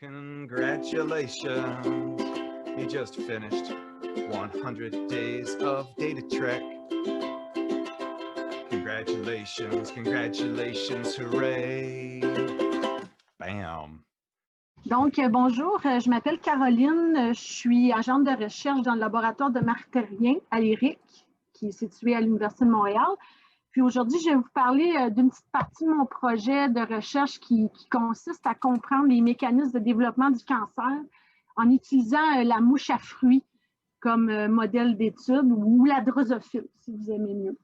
Congratulations, you just finished 100 days of Data Trek. Congratulations, congratulations, hooray! Bam! Donc, bonjour, je m'appelle Caroline, je suis agente de recherche dans le laboratoire de Marc Terrien à l'ERIC, qui est situé à l'Université de Montréal. Puis aujourd'hui, je vais vous parler d'une petite partie de mon projet de recherche qui consiste à comprendre les mécanismes de développement du cancer en utilisant la mouche à fruits comme modèle d'étude ou la drosophile, si vous aimez mieux.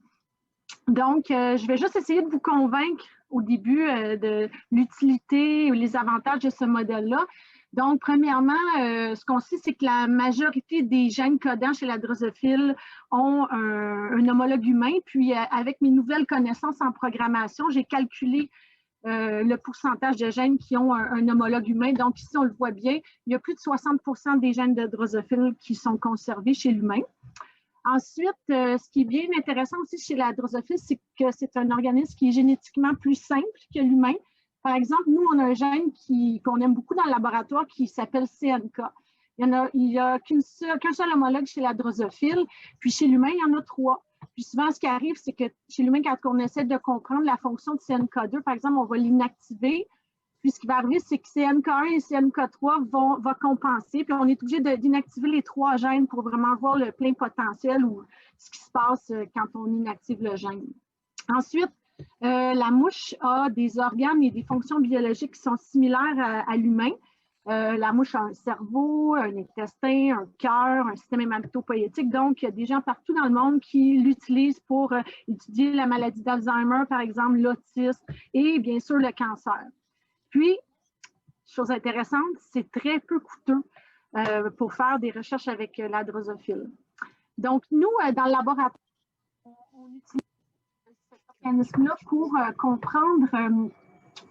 Donc, je vais juste essayer de vous convaincre au début de l'utilité et les avantages de ce modèle-là. Donc, premièrement, ce qu'on sait, c'est que la majorité des gènes codants chez la drosophile ont un homologue humain. Puis, avec mes nouvelles connaissances en programmation, j'ai calculé le pourcentage de gènes qui ont un homologue humain. Donc, ici, on le voit bien, il y a plus de 60% des gènes de drosophile qui sont conservés chez l'humain. Ensuite, ce qui est bien intéressant aussi chez la drosophile, c'est que c'est un organisme qui est génétiquement plus simple que l'humain. Par exemple, nous, on a un gène qu'on aime beaucoup dans le laboratoire qui s'appelle CNK. Il n'y a qu'un seul homologue chez la drosophile, puis chez l'humain, il y en a 3. Puis souvent, ce qui arrive, c'est que chez l'humain, quand on essaie de comprendre la fonction de CNK2, par exemple, on va l'inactiver. Puis ce qui va arriver, c'est que CNK1 et CNK3 vont compenser. Puis on est obligé d'inactiver les 3 gènes pour vraiment voir le plein potentiel ou ce qui se passe quand on inactive le gène. Ensuite, la mouche a des organes et des fonctions biologiques qui sont similaires à l'humain. La mouche a un cerveau, un intestin, un cœur, un système hématopoïétique. Donc, il y a des gens partout dans le monde qui l'utilisent pour étudier la maladie d'Alzheimer, par exemple, l'autisme et bien sûr le cancer. Puis, chose intéressante, c'est très peu coûteux pour faire des recherches avec la drosophile. Donc, nous, dans le laboratoire, on utilise cet organisme-là pour comprendre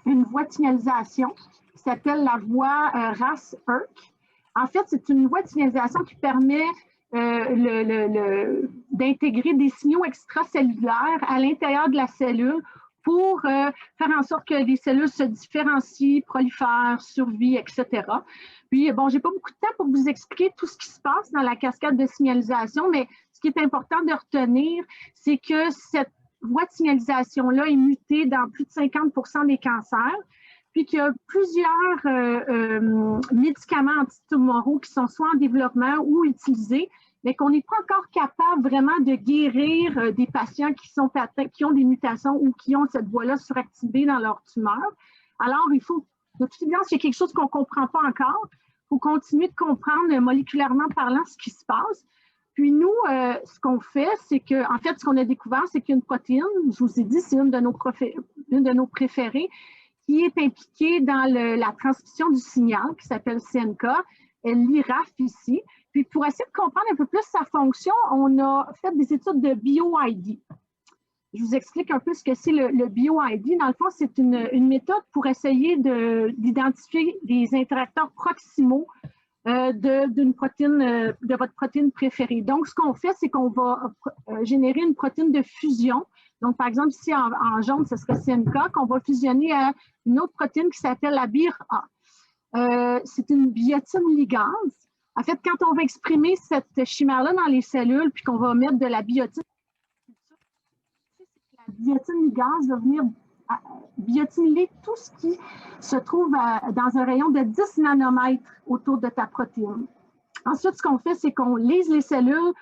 une voie de signalisation qui s'appelle la voie RAS-ERK. En fait, c'est une voie de signalisation qui permet d'intégrer des signaux extracellulaires à l'intérieur de la cellule pour faire en sorte que les cellules se différencient, prolifèrent, survivent, etc. Puis, bon, je n'ai pas beaucoup de temps pour vous expliquer tout ce qui se passe dans la cascade de signalisation, mais ce qui est important de retenir, c'est que cette voie de signalisation-là est mutée dans plus de 50% des cancers, puis qu'il y a plusieurs médicaments antitumoraux qui sont soit en développement ou utilisés, mais qu'on n'est pas encore capable vraiment de guérir des patients qui sont atteints, qui ont des mutations ou qui ont cette voie-là suractivée dans leur tumeur. Alors, il faut, de toute évidence, il y a quelque chose qu'on ne comprend pas encore. Il faut continuer de comprendre moléculairement parlant ce qui se passe. Puis nous, ce qu'on fait, c'est que, en fait, ce qu'on a découvert, c'est qu'il y a une protéine, je vous ai dit, c'est une de nos préférées, qui est impliquée dans la transmission du signal, qui s'appelle CNK, l'IRAF ici. Puis pour essayer de comprendre un peu plus sa fonction, on a fait des études de BioID. Je vous explique un peu ce que c'est le BioID. Dans le fond, c'est une méthode pour essayer d'identifier des interacteurs proximaux d'une protéine, de votre protéine préférée. Donc, ce qu'on fait, c'est qu'on va générer une protéine de fusion. Donc, par exemple, ici en jaune, ce serait CNK, qu'on va fusionner à une autre protéine qui s'appelle la BIR-A. C'est une biotine ligase. En fait, quand on va exprimer cette chimère-là dans les cellules, puis qu'on va mettre de la biotine, la biotine ligase va venir biotinyler tout ce qui se trouve dans un rayon de 10 nanomètres autour de ta protéine. Ensuite, ce qu'on fait, c'est qu'on lise les cellules,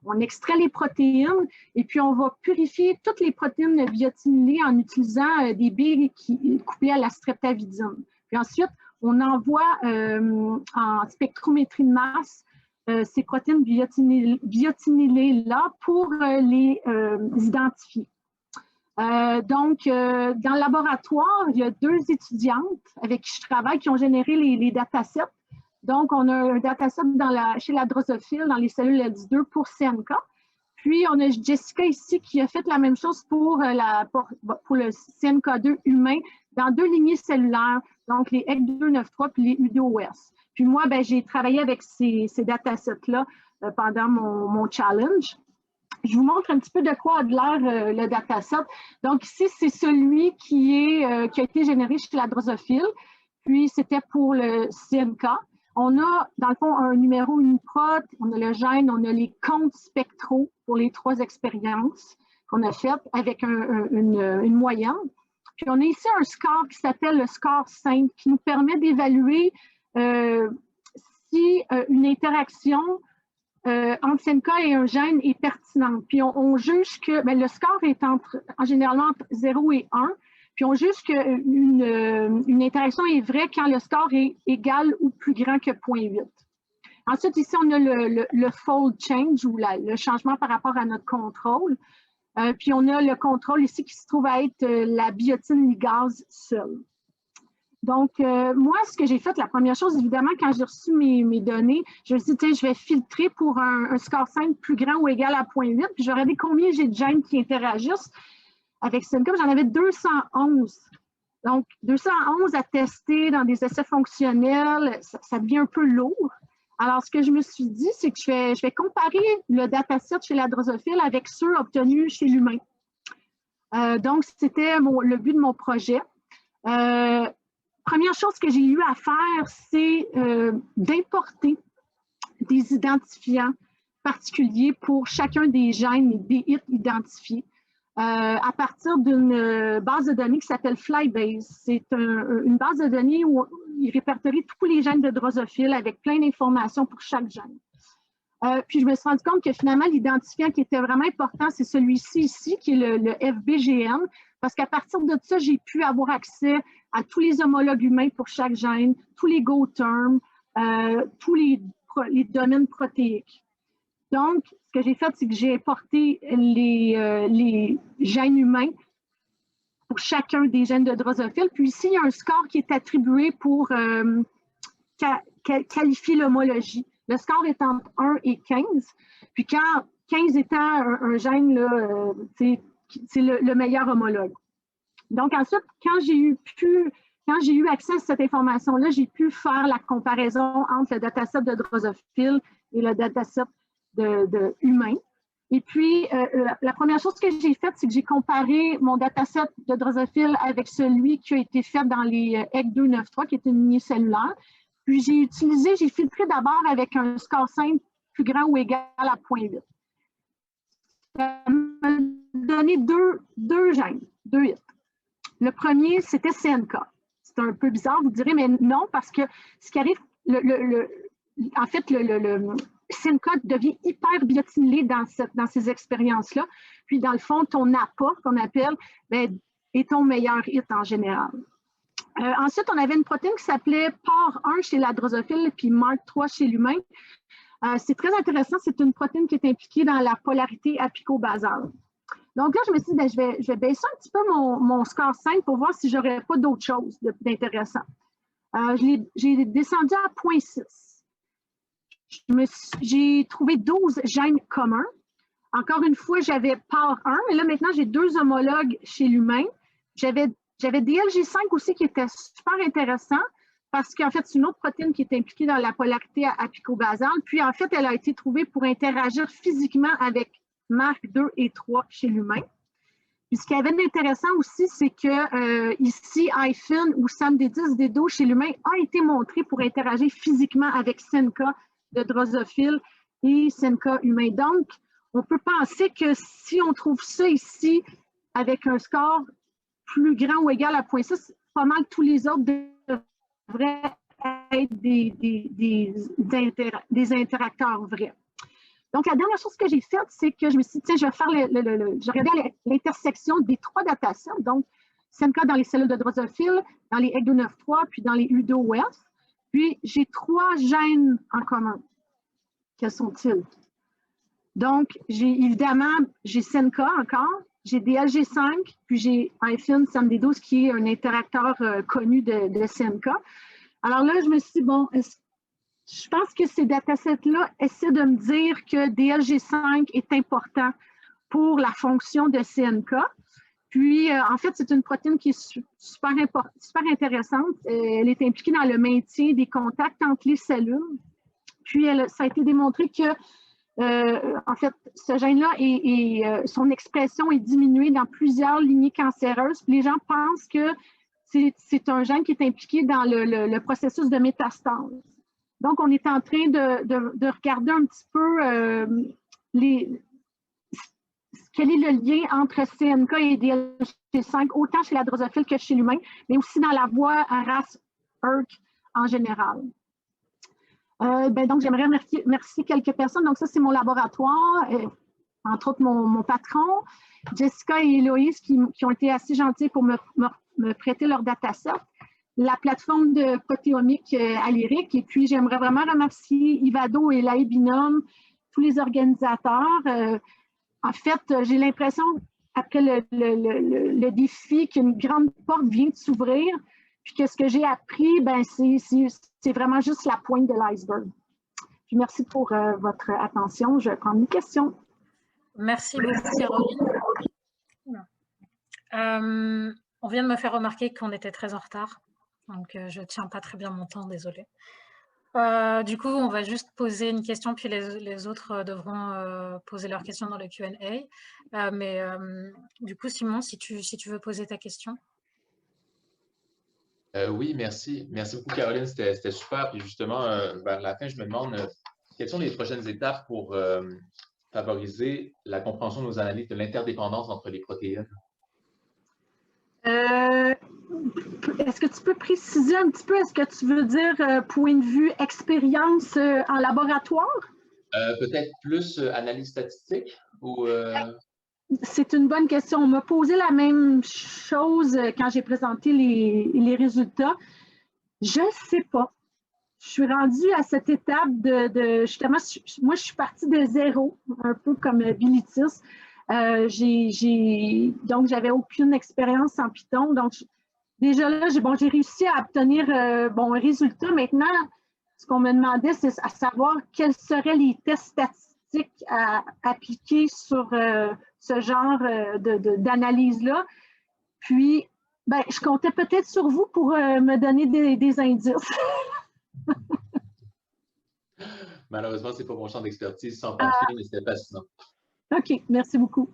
on extrait les protéines, et puis on va purifier toutes les protéines biotinylées en utilisant des billes coupées à la streptavidine. Puis ensuite, on envoie en spectrométrie de masse ces protéines biotinylées-là pour les identifier. Donc, dans le laboratoire, il y a 2 étudiantes avec qui je travaille qui ont généré les datasets. Donc, on a un dataset chez la drosophile, dans les cellules LD2 pour CNK. Puis, on a Jessica ici qui a fait la même chose pour le CNK2 humain dans 2 lignées cellulaires, donc les EC293 puis les UDOS. Puis moi, j'ai travaillé avec ces datasets-là pendant mon challenge. Je vous montre un petit peu de quoi a de l'air le dataset. Donc ici, c'est celui qui a été généré chez la drosophile. Puis, c'était pour le CNK. On a, dans le fond, un numéro UniProt, on a le gène, on a les comptes spectraux pour les 3 expériences qu'on a faites avec une moyenne. Puis, on a ici un score qui s'appelle le score simple, qui nous permet d'évaluer si une interaction entre CNK et un gène est pertinente. Puis, on juge que le score est généralement entre 0 et 1. Puis, on juge qu'une interaction est vraie quand le score est égal ou plus grand que 0,8. Ensuite, ici, on a le fold change ou le changement par rapport à notre contrôle. Puis, on a le contrôle ici qui se trouve à être la biotine ligase seule. Donc, moi, ce que j'ai fait, la première chose, évidemment, quand j'ai reçu mes données, je me suis dit, je vais filtrer pour un score simple plus grand ou égal à 0,8, puis je vais regarder combien j'ai de gènes qui interagissent avec CNK. J'en avais 211. Donc, 211 à tester dans des essais fonctionnels, ça devient un peu lourd. Alors, ce que je me suis dit, c'est que je vais comparer le dataset chez la drosophile avec ceux obtenus chez l'humain. Donc, c'était le but de mon projet. Première chose que j'ai eu à faire, c'est d'importer des identifiants particuliers pour chacun des gènes et des hits identifiés à partir d'une base de données qui s'appelle Flybase. C'est une base de données où il répertorie tous les gènes de drosophile avec plein d'informations pour chaque gène. Puis je me suis rendu compte que finalement, l'identifiant qui était vraiment important, c'est celui-ci ici, qui est le FBGN, parce qu'à partir de ça, j'ai pu avoir accès à tous les homologues humains pour chaque gène, tous les GoTerm, tous les domaines protéiques. Donc, ce que j'ai fait, c'est que j'ai importé les gènes humains pour chacun des gènes de drosophile. Puis ici, il y a un score qui est attribué pour qualifier l'homologie. Le score est entre 1 et 15. Puis quand 15 étant un gène, c'est le meilleur homologue. Donc ensuite, quand j'ai eu accès à cette information-là, j'ai pu faire la comparaison entre le dataset de drosophile et le dataset de humain. Et puis, la première chose que j'ai faite, c'est que j'ai comparé mon dataset de drosophile avec celui qui a été fait dans les EC293, qui est une lignée cellulaire. Puis, j'ai filtré d'abord avec un score simple plus grand ou égal à 0,8. Ça m'a donné deux gènes, 2 hits. Le premier, c'était CNK. C'est un peu bizarre, vous direz, mais non, parce que ce qui arrive, en fait, le CNK devient hyper biotinylé dans ces expériences-là. Puis, dans le fond, ton APA, qu'on appelle, est ton meilleur hit en général. Ensuite, on avait une protéine qui s'appelait PAR1 chez la drosophile, puis MARC3 chez l'humain. C'est très intéressant, c'est une protéine qui est impliquée dans la polarité apico-basale. Donc là, je me suis dit, je vais baisser un petit peu mon score 5 pour voir si je n'aurais pas d'autres choses d'intéressant. J'ai descendu à 0,6. J'ai trouvé 12 gènes communs. Encore une fois, j'avais PAR1, mais là, maintenant, j'ai 2 homologues chez l'humain. J'avais DLG5 aussi qui était super intéressant parce qu'en fait, c'est une autre protéine qui est impliquée dans la polarité apico-basale. Puis, en fait, elle a été trouvée pour interagir physiquement avec MARC2 et 3 chez l'humain. Puis, ce qu'il y avait d'intéressant aussi, c'est que ici, IFIN ou SAMD10-D12 chez l'humain a été montré pour interagir physiquement avec CNK de drosophile et CNK humain. Donc, on peut penser que si on trouve ça ici avec un score plus grand ou égal à 0,6, pas mal tous les autres devraient être des interacteurs vrais. Donc, la dernière chose que j'ai faite, c'est que je me suis dit, tiens, je vais faire je regardais l'intersection des 3 datasets, donc CNK dans les cellules de drosophile, dans les EC293, puis dans les U2OS. Puis, j'ai 3 gènes en commun. Quels sont-ils? Donc, évidemment, j'ai CNK encore, j'ai DLG5, puis j'ai IFIN SAMD12 qui est un interacteur connu de CNK. Alors là, je me suis dit, bon, je pense que ces datasets-là essaient de me dire que DLG5 est important pour la fonction de CNK. Puis, en fait, c'est une protéine qui est super intéressante. Elle est impliquée dans le maintien des contacts entre les cellules. Puis, ça a été démontré que, en fait, ce gène-là, son expression est diminuée dans plusieurs lignées cancéreuses. Puis les gens pensent que c'est un gène qui est impliqué dans le processus de métastase. Donc, on est en train de regarder un petit peu quel est le lien entre CNK et DLG5, autant chez la drosophile que chez l'humain, mais aussi dans la voie RAS-ERK en général. Donc, j'aimerais remercier quelques personnes. Donc, ça, c'est mon laboratoire, entre autres mon patron, Jessica et Héloïse, qui ont été assez gentils pour me prêter leur dataset, la plateforme de protéomique à l'IRIC, et puis j'aimerais vraiment remercier Ivado et l'AEBinum, tous les organisateurs. En fait, j'ai l'impression, après le défi, qu'une grande porte vient de s'ouvrir, puis que ce que j'ai appris, c'est vraiment juste la pointe de l'iceberg. Puis merci pour votre attention. Je vais prendre une question. Merci beaucoup, Caroline. On vient de me faire remarquer qu'on était très en retard, donc je ne tiens pas très bien mon temps, désolée. Du coup, on va juste poser une question, puis les autres devront poser leurs questions dans le Q&A. Du coup, Simon, si tu veux poser ta question. Oui, merci. Merci beaucoup, Caroline. C'était super. Puis justement, vers la fin, je me demande quelles sont les prochaines étapes pour favoriser la compréhension de nos analyses de l'interdépendance entre les protéines? Est-ce que tu peux préciser un petit peu, est-ce que tu veux dire point de vue expérience en laboratoire? Peut-être plus analyse statistique ou… C'est une bonne question. On m'a posé la même chose quand j'ai présenté les résultats. Je ne sais pas. Je suis rendue à cette étape justement, moi, je suis partie de zéro, un peu comme Bilitis. Donc, j'avais aucune expérience en Python. Donc, déjà là, j'ai réussi à obtenir un résultat. Maintenant, ce qu'on me demandait, c'est à savoir quels seraient les tests statistiques à appliquer sur ce genre d'analyse-là. Puis, je comptais peut-être sur vous pour me donner des indices. Malheureusement, ce n'est pas mon champ d'expertise sans papier, mais c'était fascinant. OK, merci beaucoup.